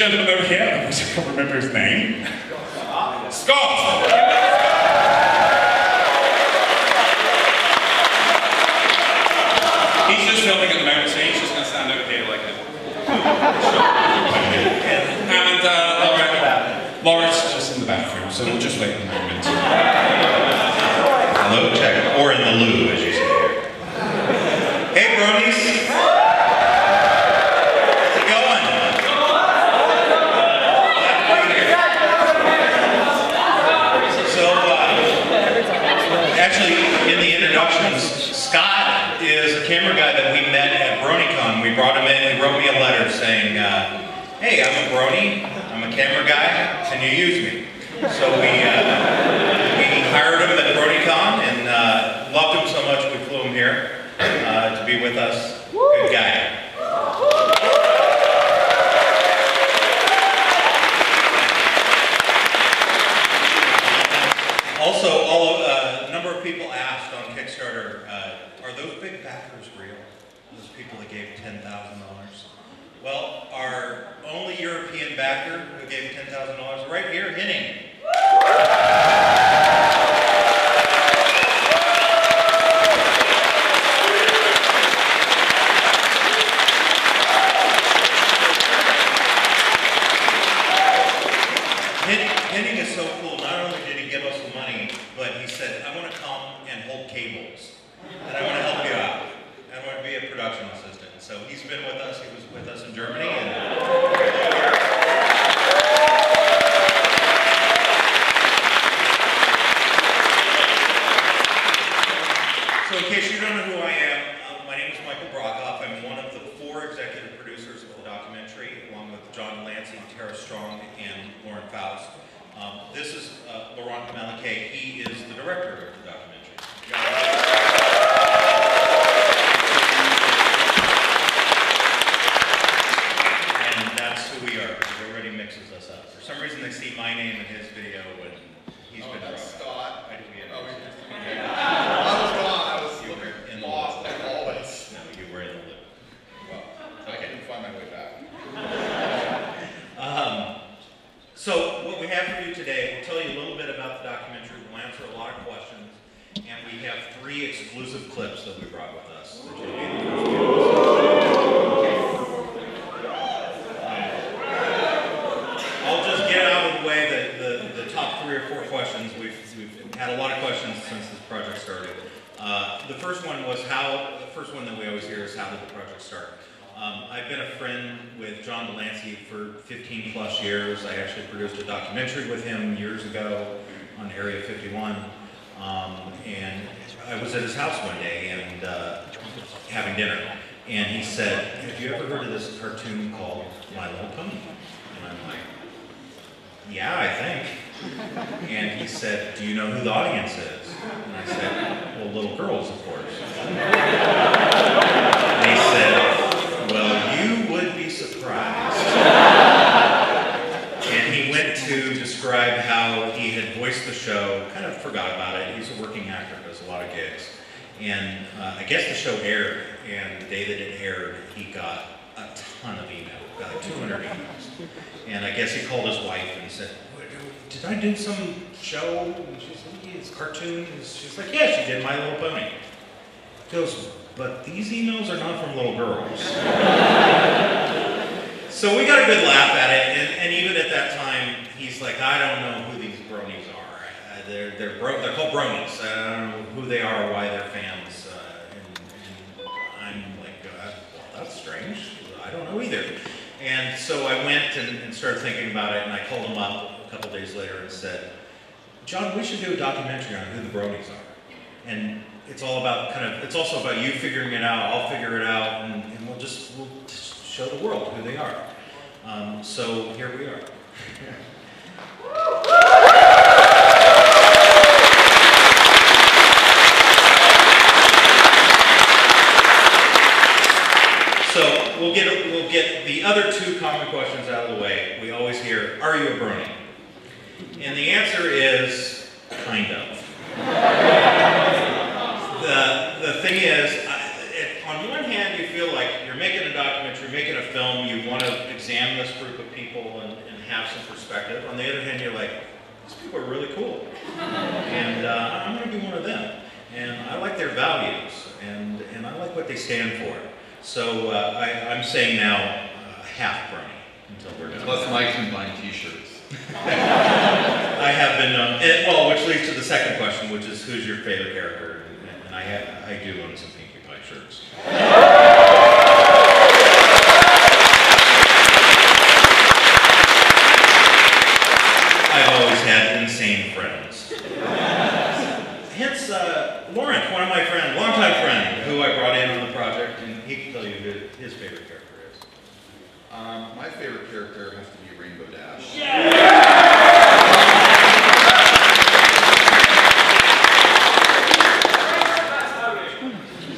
gentleman over here, I wish I can't remember his name. Scott! He's just filming at the moment, so he's just going to stand over here like this. And Laurent's just in the bathroom, so we'll just wait a moment. Hello, check. Or in the loo, as you say here. Hey, bronies. How's it going? So, actually, in the introductions, Scott is a camera guy that we met at BronyCon. We brought him in, he wrote me a letter saying, hey, I'm a brony, I'm a camera guy, can you use me? So we hired him at BronyCon and loved him so much we flew him here to be with us. Good guy. Also, a number of people asked on Kickstarter, are those big backers real? Those people that gave $10,000? Well, our only European backer who gave $10,000 right here, Henning. Henning is so cool. Not only did he give us the money, but he said, I want to come and hold cables. And I want to help you out. I want to be a production assistant. So he's been with us. He was with us in Germany. So in case you don't know who I am, my name is Michael Brockhoff. I'm one of the 4 executive producers of the documentary, along with John Lancey, Tara Strong, and Lauren Faust. This is Laurent Malaquais. He is the director of the documentary. And that's who we are. He already mixes us up. For some reason, they see my name in his video, and he's been wrong. Scott. I do. I was gone. I was in the lost, like always. No, you were in the loop. Well, I couldn't find my way back. So what we have for you today, we'll tell you a little bit about the documentary, we'll answer a lot of questions, and we have 3 exclusive clips that we brought with us. That you'll be the first to I'll just get out of the way the top 3 or 4 questions. We've had a lot of questions since this project started. The first one that we always hear is, how did the project start? I've been a friend with John Delancey for 15 plus years. I actually produced a documentary with him years ago on Area 51. And I was at his house one day and having dinner. And he said, have you ever heard of this cartoon called My Little Pony? And I'm like, yeah, I think. And he said, do you know who the audience is? And I said, well, little girls, of course. And he said, well, you would be surprised. And he went to describe how he had voiced the show, kind of forgot about it. He's a working actor, does a lot of gigs. And I guess the show aired, and the day that it aired, he got a ton of emails, got like 200 emails. And I guess he called his wife and said, did I do some show? And she said, yeah, it's cartoon. And she's like, yeah, she did My Little Pony. He goes, but these emails are not from little girls. So we got a good laugh at it, and even at that time, he's like, I don't know who these bronies are. They're called bronies. I don't know who they are, why they're fans. And I'm like, well, that's strange. I don't know either. And so I went and started thinking about it, and I called him up a couple days later and said, John, we should do a documentary on who the bronies are. And it's all about it's also about you figuring it out, I'll figure it out, and we'll just show the world who they are. So here we are. So we'll get the other 2 common questions out of the way. We always hear, are you a brony? And the answer is, kind of. The thing is, on one hand, you feel like you're making a documentary, making a film, you want to examine this group of people and have some perspective. On the other hand, you're like, these people are really cool. And I'm going to be one of them. And I like their values, and I like what they stand for. So I'm saying now, half Brony until we're done. Plus Mike's been buying t-shirts. I have been, well, which leads to the second question, which is who's your favorite character? And I do own some Pinkie Pie shirts. I've always had insane friends. Hence, Laurent, one of my friends, longtime friend, who I brought in on the project, and he can tell you who his favorite character is. My favorite character has to be Rainbow Dash.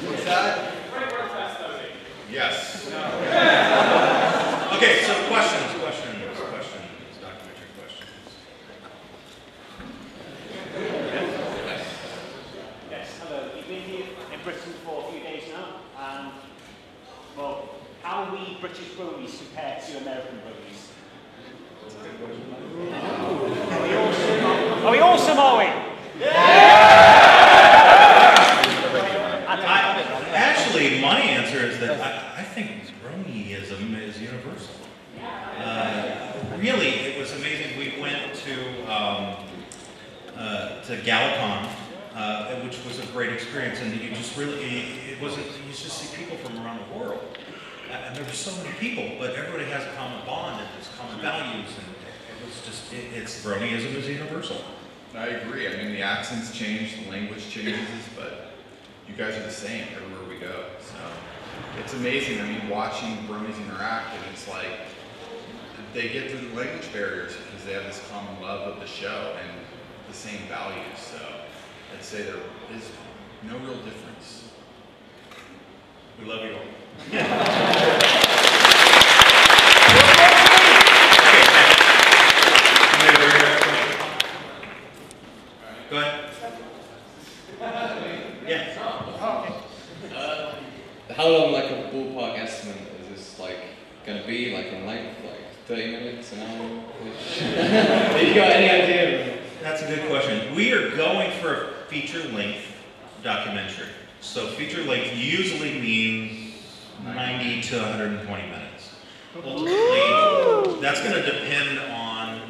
What's that? Yes. Okay, so questions, documentary questions. Yes, hello. You've been here in Britain for a few days now. Well, how are we British Bronies compared to American Bronies? Are we all Samoan? Actually, my answer is that I think Bronyism is universal. Really, it was amazing. We went to GalaCon, which was a great experience, and you just really, it wasn't, you just see people from around the world. And there were so many people, but everybody has a common bond and there's common values, and it was just, Bronyism is universal. I agree. I mean, the accents change, the language changes, but you guys are the same everywhere we go. So it's amazing. I mean, watching Bronies interact, and it's like they get through the language barriers because they have this common love of the show and the same values. So I'd say there is no real difference. We love you all. Go ahead. Yeah. How long, like a ballpark estimate, is this like going to be? Like in length, like 30 minutes, an hour? Have you got any idea? That's a good question. We are going for a feature-length documentary. So feature-length usually means 90 to 120 minutes. Ultimately, that's going to depend on,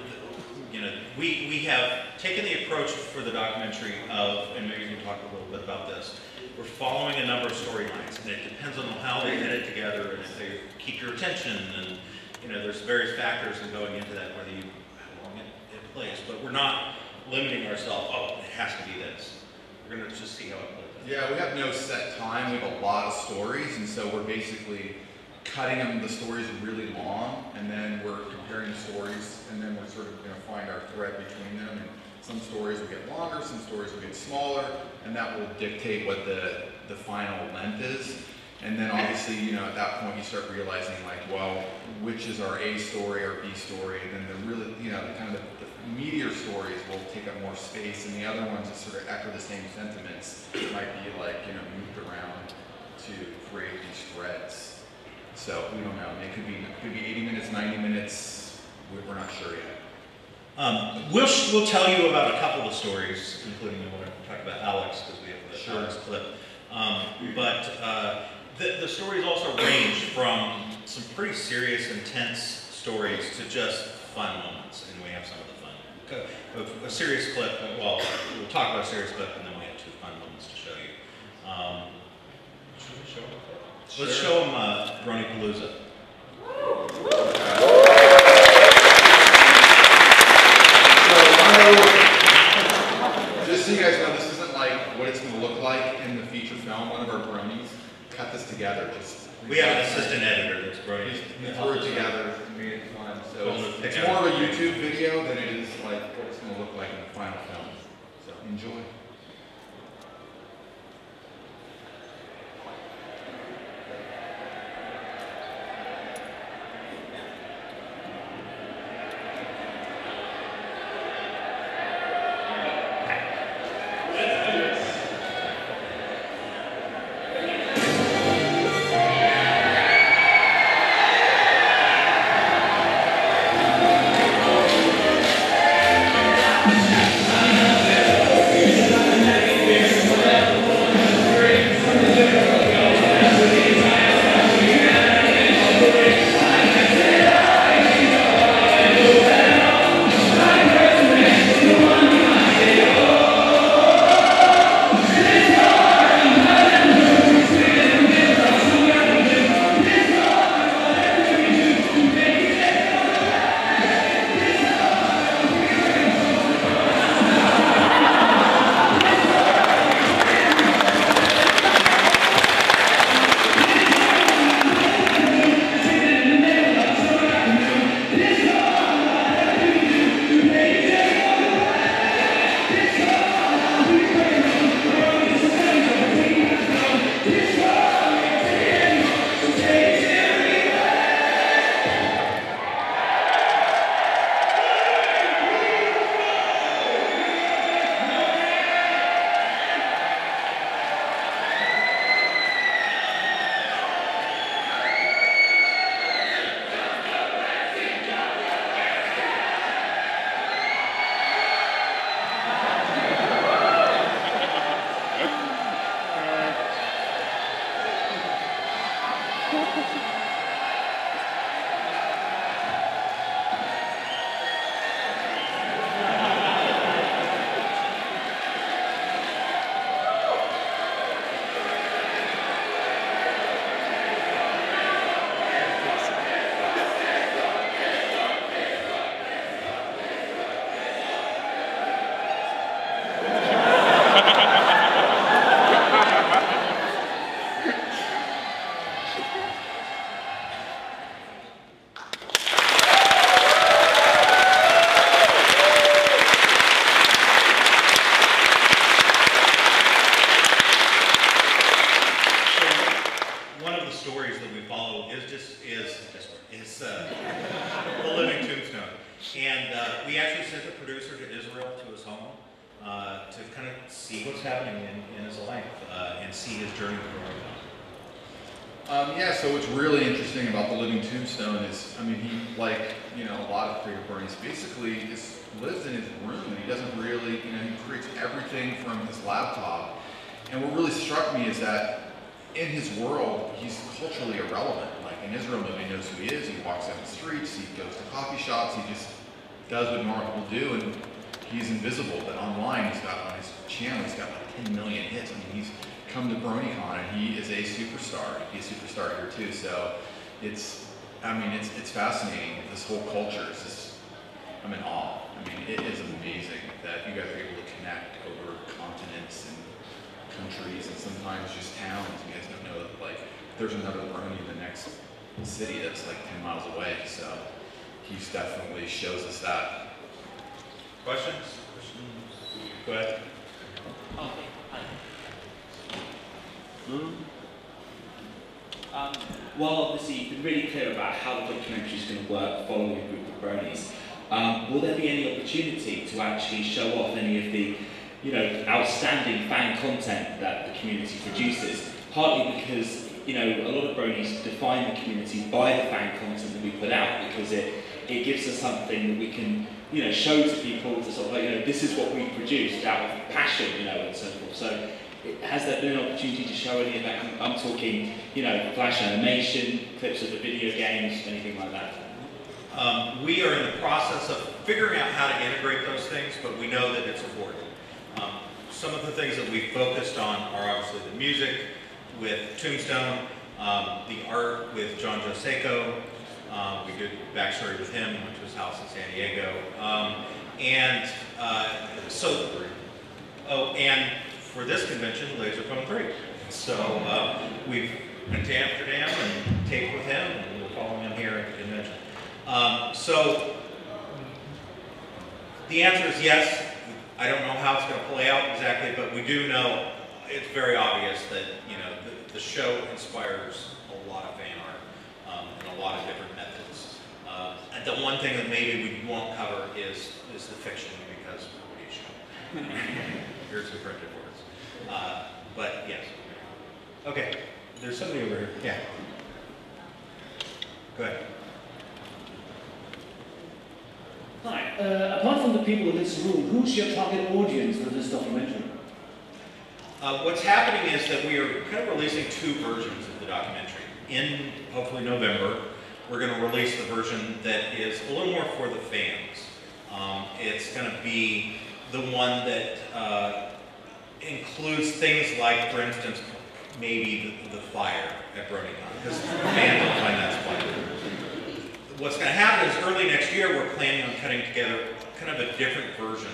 we have taken the approach for the documentary of, and maybe you can talk a little bit about this, we're following a number of storylines, and it depends on how they edit together and if they keep your attention, and there's various factors in going into that, whether how long it plays, but we're not limiting ourselves, oh, it has to be this. We're going to just see how it plays. Yeah, we have no set time. We have a lot of stories, and so we're basically cutting them. The stories are really long, and then we're comparing the stories, and then we're sort of going to find our thread between them. And some stories will get longer, some stories will get smaller, and that will dictate what the final length is. And then obviously, at that point you start realizing like, well, which is our A story, our B story, and then the really, the kind of the meatier stories will take up more space, and the other ones that sort of echo the same sentiments might be like, moved around to create these threads. So we don't know. It could be 80 minutes, 90 minutes. We're not sure yet. We'll tell you about a couple of stories, including we want to talk about Alex because we have the Alex clip. But the stories also range from some pretty serious, intense stories to just fun moments, and we have some of the fun. A serious clip. Well, we'll talk about a serious clip, and then we have two fun moments to show you. Should we show them? Let's show them BronyPalooza. Just so you guys know, this isn't like what it's going to look like in the feature film. One of our Bronies cut this together. We have an assistant editor that's Brony. We threw it together and made it fun. So it's Together. more of a YouTube video than it is like what it's going to look like in the final film. So enjoy. the living tombstone. And we actually sent the producer to Israel, to his home, to kind of see what's happening in his life and see his journey through BronyCon. Yeah, so what's really interesting about the living tombstone is, I mean, he, like, you know, a lot of creative Bronies, basically just lives in his room, and he doesn't really, you know, he creates everything from his laptop. And what really struck me is that in his world, he's culturally irrelevant. Like in Israel, nobody knows who he is. He walks down the streets, he goes to coffee shops, he just does what normal people do, and he's invisible. But online, he's got, on his channel, he's got like 10 million hits. I mean, he's come to BronyCon, and he is a superstar. He's a superstar here too. So it's, I mean, it's fascinating. This whole culture is just, I'm in awe. I mean, it is amazing that you guys are able to connect over continents and countries and sometimes just towns. You guys don't know that, like, there's another Brony in the next city that's like 10 miles away. So he's definitely shows us that. Questions? Go ahead. Well, obviously, you've been really clear about how the documentary is going to work following a group of Bronies. Will there be any opportunity to actually show off any of the, you know, outstanding fan content that the community produces? Partly because, you know, a lot of Bronies define the community by the fan content that we put out, because it gives us something that we can, you know, show to people to sort of like, you know, this is what we produced out of passion, you know, and so forth. So has there been an opportunity to show any of that? I'm talking, you know, flash animation, clips of the video games, anything like that. We are in the process of figuring out how to integrate those things, but we know that it's important. Some of the things that we focused on are obviously the music with Tombstone, the art with John Joseco. We did backstory with him, went to his house in San Diego. And for this convention, Laserphone 3. So we've went to Amsterdam and taped with him, and we're following him here at the convention. So the answer is yes. I don't know how it's going to play out exactly, but we do know it's very obvious that, you know, the show inspires a lot of fan art and a lot of different methods. And the one thing that maybe we won't cover is the fiction, because what do you show? Here's the printed words. But yes. Okay, there's somebody over here. Yeah. Go ahead. Hi. Apart from the people in this room, who's your target audience for this documentary? What's happening is that we are kind of releasing two versions of the documentary. In, hopefully, November, we're going to release the version that is a little more for the fans. It's going to be the one that includes things like, for instance, maybe the fire at BronyCon, because fans will find that fun. What's going to happen is early next year, we're planning on cutting together kind of a different version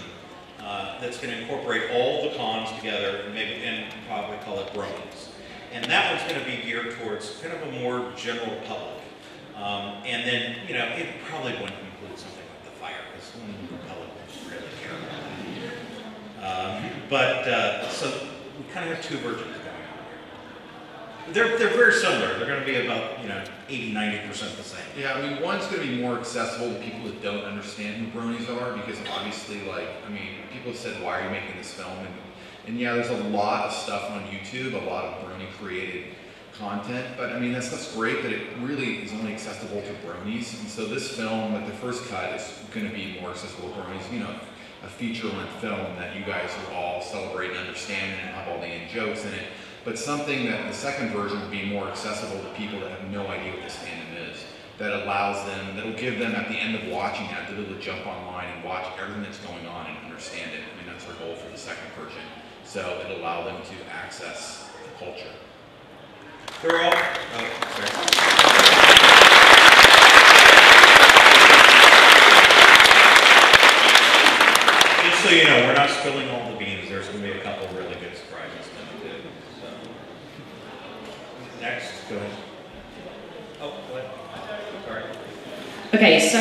that's going to incorporate all the cons together and probably call it Bronies. And that one's going to be geared towards kind of a more general public. And then, you know, it probably wouldn't include something like the fire, because the public wouldn't really care about it. So we kind of have two versions going on here. They're very similar. They're going to be about, you know, 80–90% the same. Yeah, I mean, one's going to be more accessible to people that don't understand who Bronies are, because obviously, like, I mean, people have said, why are you making this film? And yeah, there's a lot of stuff on YouTube, a lot of Brony created content, but I mean, that's great that it really is only accessible to Bronies. And so this film, like the first cut, is going to be more accessible to Bronies, you know, a feature-length film that you guys will all celebrate and understand and have all the in-jokes in it. But something that the second version will be more accessible to people that have no idea what this fandom is. That allows them, that'll give them at the end of watching that, to be able to jump online and watch everything that's going on and understand it. I mean, that's our goal for the second version. So it'll allow them to access the culture. They're all, sorry. Just so you know, we're not spilling all the beans. There's going to be a couple of really good surprises coming too. So. Next, go ahead. Oh, go ahead. Sorry. Okay, so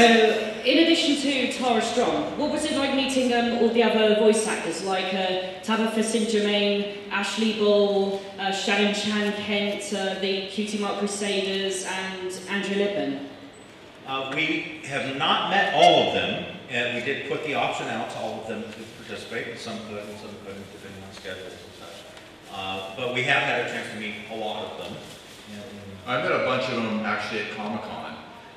in addition to Tara Strong, what was it like meeting all the other voice actors, like Tabitha St. Germain, Ashley Ball, Shannon Chan Kent, the Cutie Mark Crusaders, and Andrew Libman? We have not met all of them, and we did put the option out to all of them to participate, and some could and some couldn't, depending on schedules and such. But we have had a chance to meet a lot of them. I met a bunch of them actually at Comic-Con,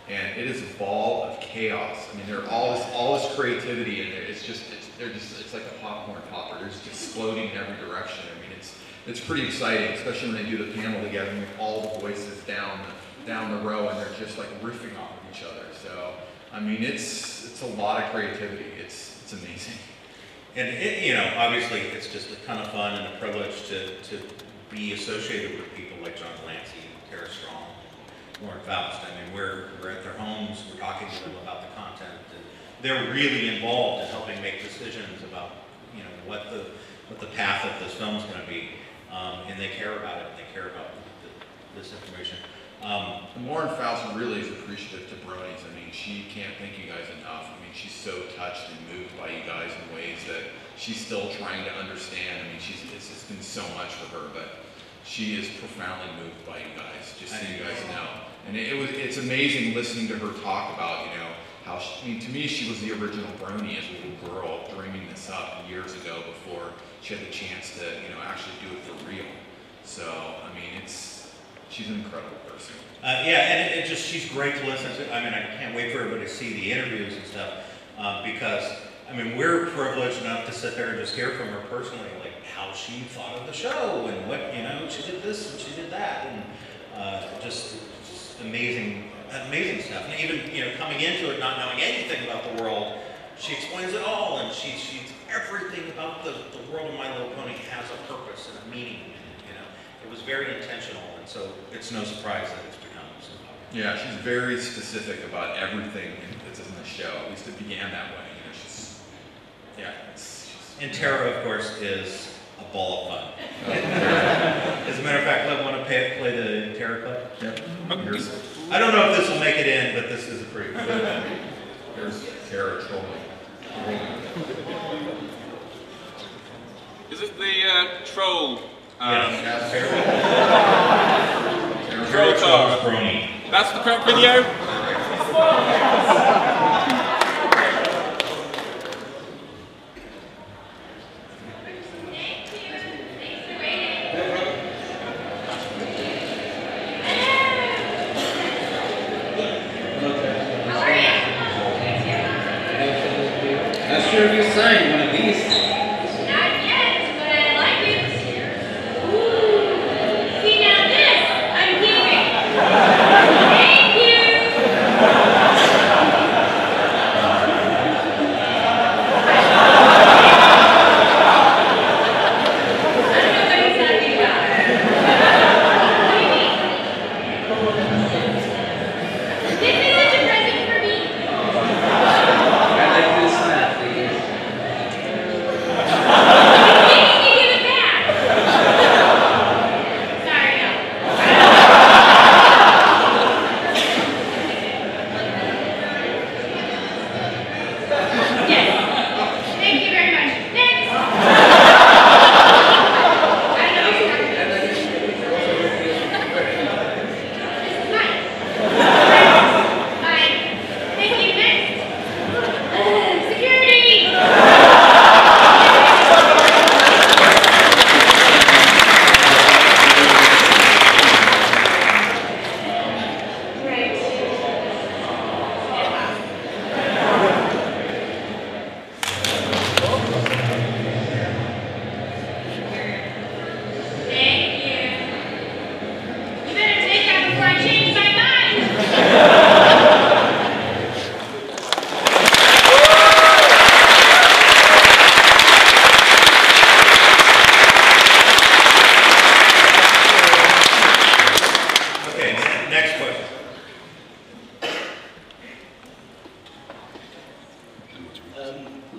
and it is a ball of chaos. I mean, there's all this creativity in there. It's like a popcorn popper. They're just exploding in every direction. I mean, it's pretty exciting, especially when they do the panel together with all the voices down the row, and they're just like riffing off of each other. So, I mean, it's a lot of creativity. It's amazing. And obviously, it's just a ton of fun and a privilege to be associated with people like John Delancey, Tara Strong, Lauren Faust. I mean, we're at their homes, we're talking to them about the content, and they're really involved in helping make decisions about what the path of this film is going to be, and they care about it. And they care about this information. And Lauren Faust really is appreciative to Brony's. I mean, she can't thank you guys enough. I mean, she's so touched and moved by you guys in ways that she's still trying to understand. I mean, it's just been so much for her, but she is profoundly moved by you guys, just so you guys know. And it's amazing listening to her talk about, how to me, she was the original Brony as a little girl, dreaming this up years ago before she had the chance to, actually do it for real. So, I mean, she's an incredible person. Yeah, and she's great to listen to. I mean, I can't wait for everybody to see the interviews and stuff, because, I mean, we're privileged enough to sit there and just hear from her personally, like how she thought of the show and what, she did this and she did that, and just amazing stuff. And even, coming into it not knowing anything about the world, she explains it all, and she's everything about the world of My Little Pony has a purpose and a meaning. It was very intentional, and so it's no surprise that it's become so popular. Yeah, she's very specific about everything that's in the show. At least it began that way. And Tara, of course, is a ball of fun. As a matter of fact, I want to play the Tara clip. Yep. I don't know if this will make it in, but this is a pretty good one. Here's Tara trolling. Is it the troll? Yes, Troll Tara. Brony. That's the correct video? Not sure if you signed one of these. Not yet, but I like it. Ooh. See, now this I'm keeping. Thank you.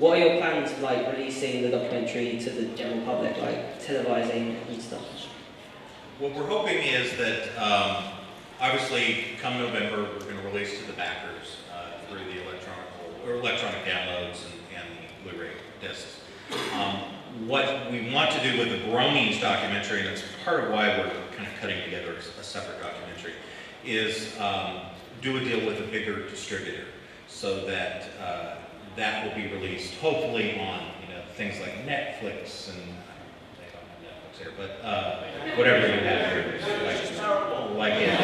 What are your plans for like releasing the documentary to the general public, like televising and stuff? What we're hoping is that, obviously, come November, we're going to release to the backers through the electronic or electronic downloads and the Blu-ray discs. What we want to do with the Bronies documentary, and it's part of why we're kind of cutting together a separate documentary, is do a deal with a bigger distributor, so that that will be released hopefully on things like Netflix, and they don't have Netflix here, but whatever you have here, like it.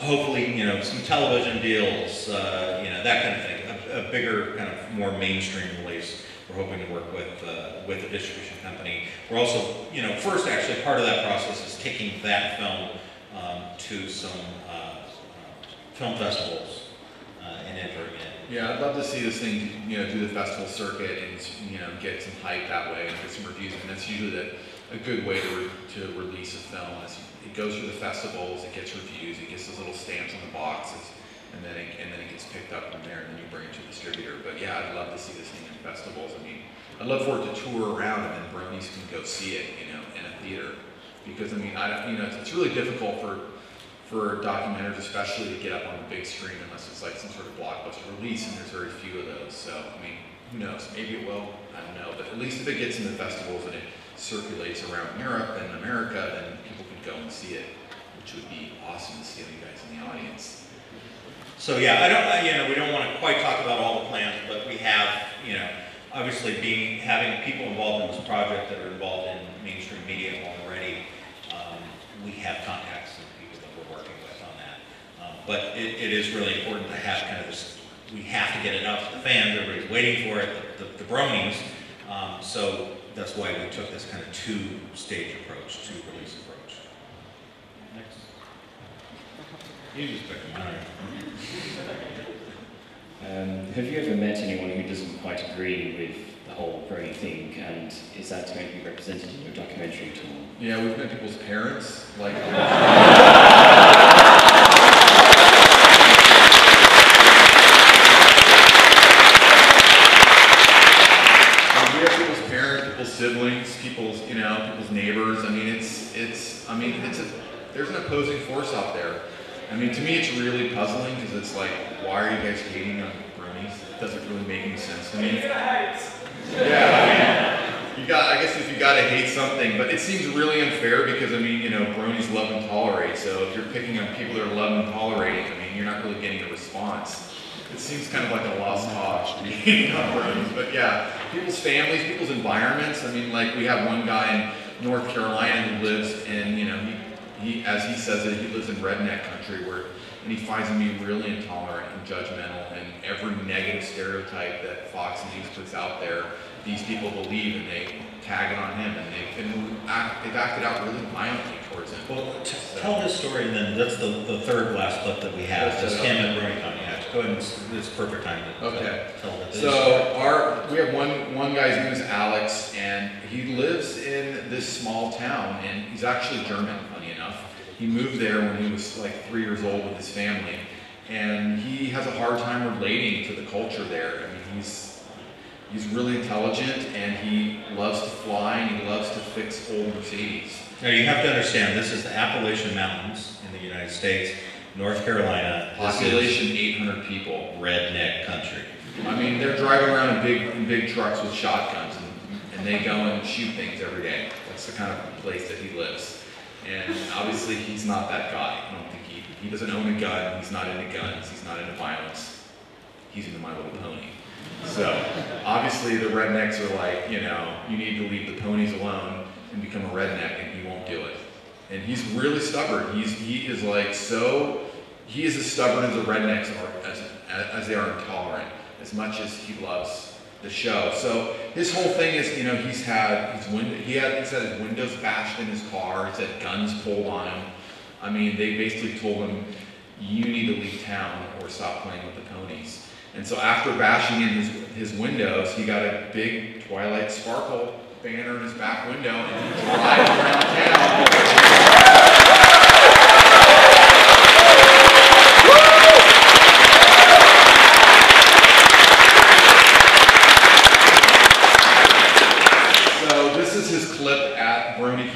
Hopefully, some television deals, that kind of thing. A bigger, kind of more mainstream release. We're hoping to work with a distribution company. We're also, first actually part of that process is taking that film to some film festivals and entering it. Yeah, I'd love to see this thing, do the festival circuit and get some hype that way and get some reviews. And that's usually a good way to release a film. It goes through the festivals, it gets reviews, it gets those little stamps on the boxes. And then it gets picked up from there, and then you bring it to the distributor. But yeah, I'd love to see this thing in festivals. I mean, I'd love for it to tour around, and then Bronies can go see it, in a theater. Because I mean, it's really difficult for documentaries, especially, to get up on the big screen unless it's like some sort of blockbuster release, and there's very few of those. So I mean, who knows? Maybe it will. I don't know. But at least if it gets in the festivals and it circulates around Europe and America, then people can go and see it, which would be awesome to see you guys in the audience. So yeah, we don't want to quite talk about all the plans, but we have, obviously having people involved in this project that are involved in mainstream media already, we have contacts and people that we're working with on that. But it is really important to have kind of this, we have to get it out to the fans, everybody's waiting for it, the Bronies, so that's why we took this kind of two-stage approach, two-release approach. Next. You just pick them out. Have you ever met anyone who doesn't quite agree with the whole Brony thing, and is that going to be represented in your documentary at all? Yeah, we've met people's parents, like... people's parents, people's siblings, people's neighbors. I mean, there's an opposing force out there. I mean, to me, it's really puzzling because it's like, why are you guys hating on Bronies? It doesn't really make any sense to me. Yeah, I mean, I guess if you gotta hate something, but it seems really unfair because I mean, Bronies love and tolerate. So if you're picking on people that are loving and tolerating, I mean, you're not really getting a response. It seems kind of like a lost cause to be hating on Bronies. But yeah, people's families, people's environments. I mean, like we have one guy in North Carolina who lives in, he, as he says it, he lives in redneck country and he finds him to be really intolerant and judgmental, and every negative stereotype that Fox News puts out there, these people believe, and they tag it on him, and they've acted out really violently towards him. Well, tell this story, and then that's the third last clip that we have. Just him at BronyCon. Yeah, go ahead. It's perfect time to tell that. So we have one guy's name is Alex, and he lives in this small town, and he's actually German, funny enough. He moved there when he was like 3 years old with his family, and he has a hard time relating to the culture there. I mean, he's really intelligent, and he loves to fly, and he loves to fix old Mercedes. Now you have to understand, this is the Appalachian Mountains in the United States, North Carolina. Population 800 people. Redneck country. I mean, they're driving around in big trucks with shotguns, and they go and shoot things every day. That's the kind of place that he lives. And obviously, he's not that guy. I don't think he doesn't own a gun. He's not into guns. He's not into violence. He's into My Little Pony. So obviously, the rednecks are like, you need to leave the ponies alone and become a redneck, and he won't do it. And he's really stubborn. He is as stubborn as the rednecks are, as they are intolerant, as much as he loves the show. So his whole thing is, he's had his windows bashed in his car. He's had guns pulled on him. I mean, they basically told him, you need to leave town or stop playing with the ponies. And so after bashing in his windows, he got a big Twilight Sparkle banner in his back window, and he drives around town.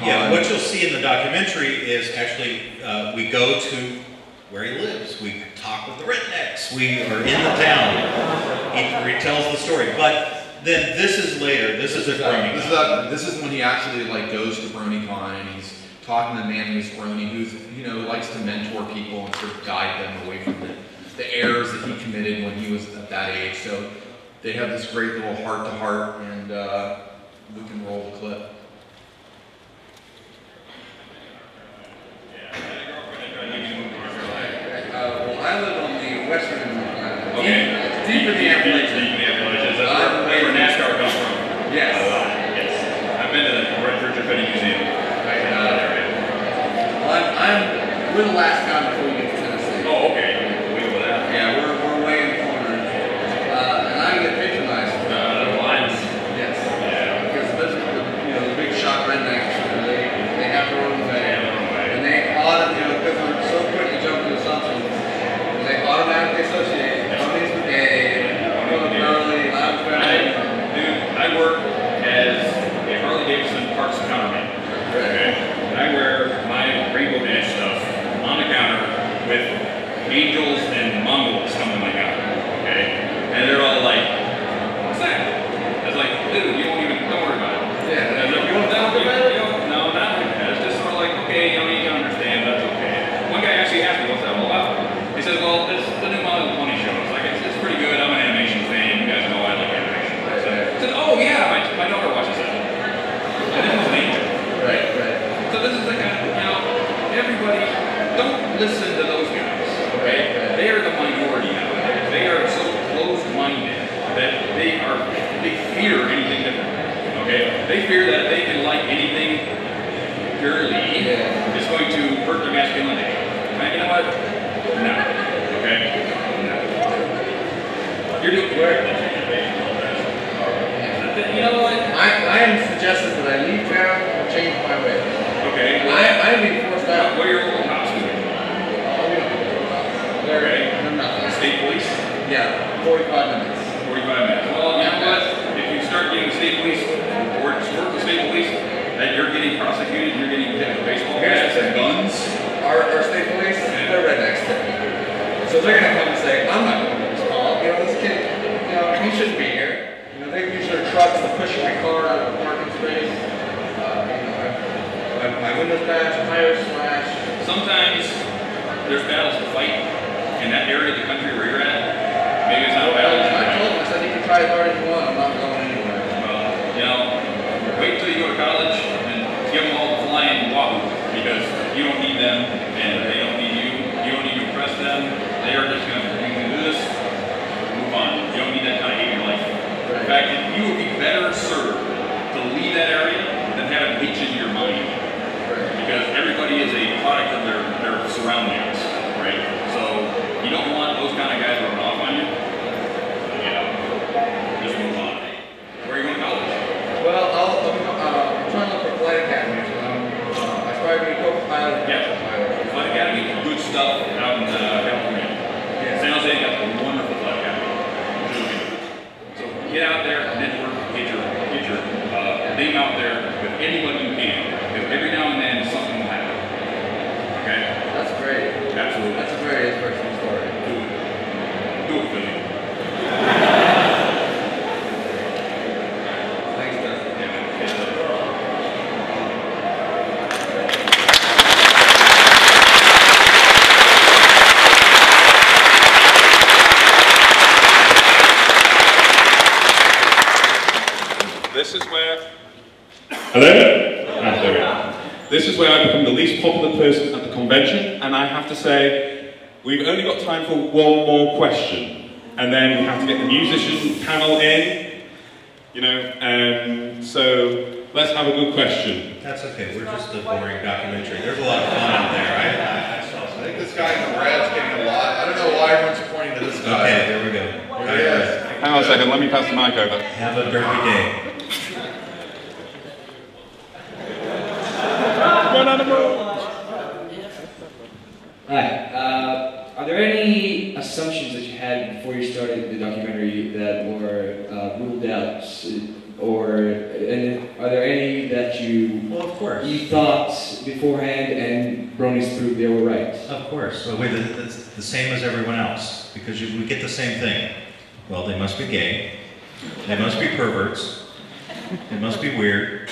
Yeah, what you'll see in the documentary is actually we go to where he lives. We talk with the rednecks. We are in the town. He retells the story. But then this is later. This is at BronyCon. This is when he actually like goes to BronyCon and he's talking to the man who's Brony, who's likes to mentor people and sort of guide them away from the errors that he committed when he was at that age. So they have this great little heart-to-heart, and we can roll the clip. Well, I live on the western deep in the Appalachians. That's where NASCAR comes from. Yes. Yes. I've been to the Richard Petty Museum. We're the last town before you get to Tennessee. Oh, okay. Way over there. Yeah, we're way in the corner. And I get patronized. The lines. Yes. Yeah. Because the big shot rednecks, they have their own way. And they because we're so quick to jump to assumptions, they automatically associate companies with gay, early, loud, Dude, I work as a Harley Davidson parts counterman. Okay. And I wear my Rainbow Dash stuff on the counter with angels and Mongols coming to my counter. Okay? And they're all like, what's that? I was like, dude, don't worry about it. Yeah. I was like, you want that? No, not like that. It's just sort of like, okay, you don't need to understand, that's okay. One guy actually asked me, what's that all about? He said, well, it's the new Model 20 show. It's like, it's pretty good. I'm an animation fan. You guys know I like animation. I said, oh yeah, my daughter watches that. And it was an angel. Right. So this is the kind of, everybody, don't listen to those guys, okay? They are the minority now. They are so closed-minded that they fear anything different, okay? They fear that they can like anything purely is going to hurt their masculinity. And you know what? No, okay? No. You're doing great. You know what? I am suggesting that I leave town and change my way. Okay. I'm being forced out. What are your local cops doing? They're nothing. State police? Yeah, 45 minutes. 45 minutes. Well, you know what? If you start getting state police, or work with state police, that you're getting prosecuted, you're getting hit with baseball bats and guns. Our state police, they're rednecks. So they're going to come and say, I'm not going to this call. This kid, he shouldn't be here. They use their trucks to push my car out of the parking space. My windows bashed, tires slashed. Sometimes there's battles to fight in that area of the country where you're at. Maybe it's not battles. I told him, I said, you can try as hard as you want. I'm not going anywhere. Well, wait till you go to college and give them all the flying wahoo, because you don't need them and they don't need you. You don't need to impress them. They are just going to do this, move on. You don't need that kind of hate in your life. In fact, you would be better served to leave that area than have it leach into your mind. Because everybody is a product of their surroundings, right? So you don't want those kind of guys running off on you. Just move on. Where are you going to college? Well, I'm trying to look for flight academies. I started to be a co-pilot. Yeah. Flight Academy, good stuff out in California. Yeah. San Jose got a wonderful flight academy. So get out there, network, get your name out there with anybody you can. Because every now and then something will happen. Okay? That's great. Absolutely. That's a very inspirational story. Do it, Billy. Thanks, Dustin. This is where... Hello? There we are. This is where I become the least popular person at the convention, and I have to say, we've only got time for one more question, and then we have to get the musician panel in, so let's have a good question. That's okay, we're just a boring documentary. There's a lot of fun out there. I think this guy in the red's getting a lot. I don't know why everyone's pointing to this guy. Okay, there we go. There he is. Hang on a second, let me pass the mic over. Have a derby day. Hi. Are there any assumptions that you had before you started the documentary that were ruled out, and are there any that you of course you thought beforehand and Brony's proved they were right? Of of course. But wait, it's the same as everyone else, because we get the same thing. Well, they must be gay. They must be perverts. They must be weird.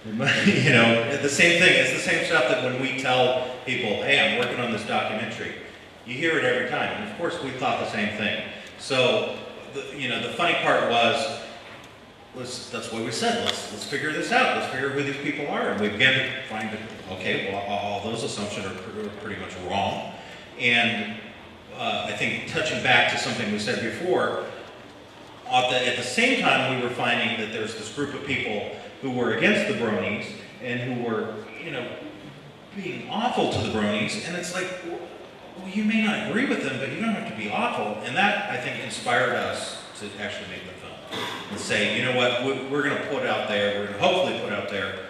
You know, the same thing. It's the same stuff that when we tell people, hey, I'm working on this documentary, you hear it every time. And of course, we thought the same thing. So, you know, the funny part was that's what we said. Let's figure this out. Let's figure who these people are. And we began to find that, okay, well, all those assumptions are pretty much wrong. And I think touching back to something we said before, at the same time we were finding that there's this group of people who were against the bronies and who were, you know, being awful to the bronies. And it's like, well, you may not agree with them, but you don't have to be awful. And that, I think, inspired us to actually make the film and say, you know what, we're going to put out there, we're going to hopefully put out there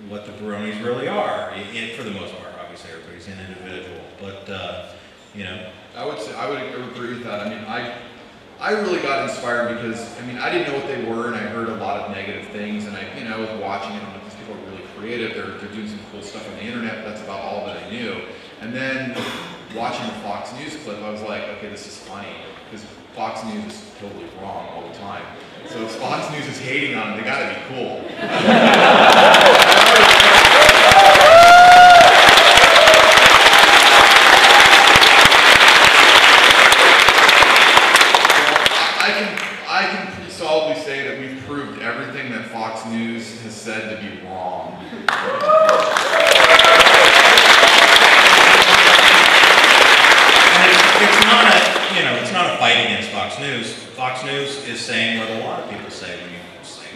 what the bronies really are. For the most part, obviously, everybody's an individual, but you know. I would agree with that. I mean, I really got inspired because, I mean, I didn't know what they were, and I heard a lot of negative things, and I was watching it, and these people are really creative, they're doing some cool stuff on the internet, but that's about all that I knew. And then watching the Fox News clip, I was like, okay, this is funny, because Fox News is totally wrong all the time. So if Fox News is hating on them, they gotta be cool. I can pretty solidly say that we've proved everything that Fox News has said to be wrong. It's not a fight against Fox News. Fox News is saying what a lot of people say when you say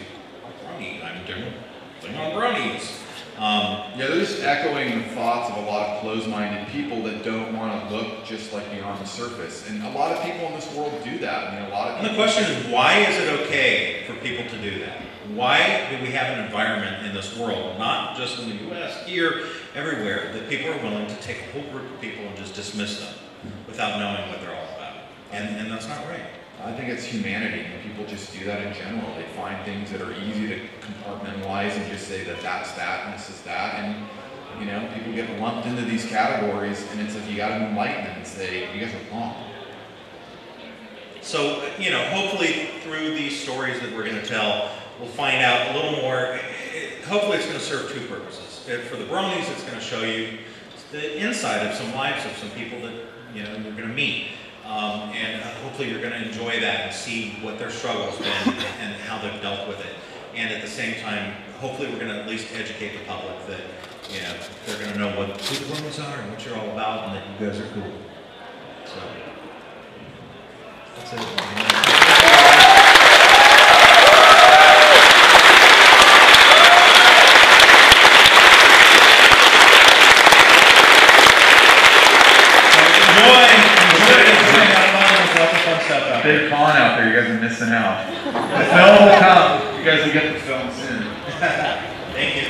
brony. I'm doing thing on bronies. Yeah, they're just echoing the thoughts of a lot of closed-minded people that don't want to look just like beyond the surface. And a lot of people in this world do that. I mean, a lot of people. And the question is, why is it okay for people to do that? Why do we have an environment in this world, not just in the U.S., here, everywhere, that people are willing to take a whole group of people and just dismiss them without knowing what they're all about? And that's not right. I think it's humanity, and people just do that in general. They find things that are easy to compartmentalize and just say that that's that and this is that, and you know, people get lumped into these categories, and it's like you got to enlighten them and say, you guys are wrong. So, you know, hopefully through these stories that we're going to tell, we'll find out a little more. Hopefully it's going to serve two purposes. For the bronies, it's going to show you the inside of some lives of some people that, you know, you're going to meet. And hopefully you're going to enjoy that and see what their struggle's been and how they've dealt with it. And at the same time, hopefully we're going to at least educate the public that, you know, they're going to know who the bronies are and what you're all about and that you guys are cool. So, that's it. Big con out there, you guys are missing out. The film will come. You guys will get the film soon. Thank you.